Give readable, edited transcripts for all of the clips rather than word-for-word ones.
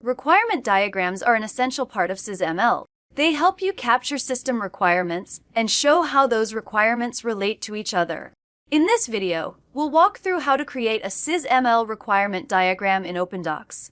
Requirement diagrams are an essential part of SysML. They help you capture system requirements and show how those requirements relate to each other. In this video, we'll walk through how to create a SysML requirement diagram in OpenDocs.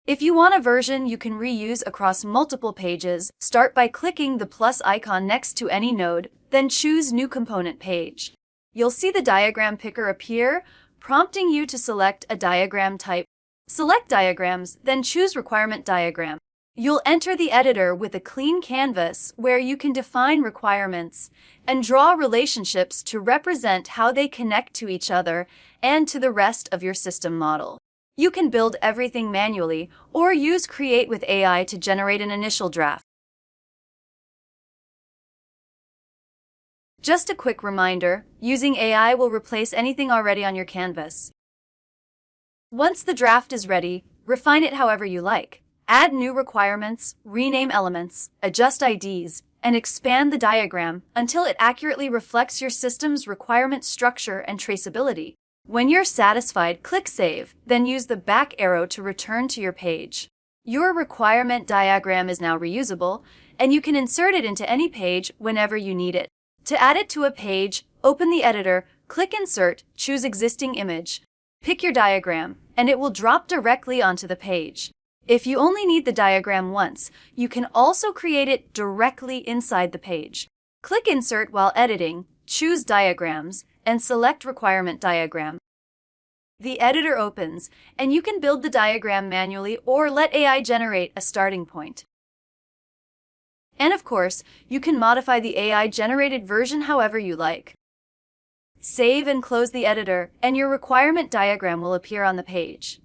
If you want a version you can reuse across multiple pages, start by clicking the plus icon next to any node, then choose New Component Page. You'll see the diagram picker appear, prompting you to select a diagram type. Select Diagrams, then choose Requirement Diagram. You'll enter the editor with a clean canvas where you can define requirements and draw relationships to represent how they connect to each other and to the rest of your system model. You can build everything manually or use Create with AI to generate an initial draft. Just a quick reminder, using AI will replace anything already on your canvas. Once the draft is ready, refine it however you like. Add new requirements, rename elements, adjust IDs, and expand the diagram until it accurately reflects your system's requirement structure and traceability. When you're satisfied, click Save, then use the back arrow to return to your page. Your requirement diagram is now reusable, and you can insert it into any page whenever you need it. To add it to a page, open the editor, click Insert, choose Existing Image. Pick your diagram, and it will drop directly onto the page. If you only need the diagram once, you can also create it directly inside the page. Click Insert while editing, choose Diagrams, and select Requirement Diagram. The editor opens, and you can build the diagram manually or let AI generate a starting point. And of course, you can modify the AI-generated version however you like. Save and close the editor, and your requirement diagram will appear on the page.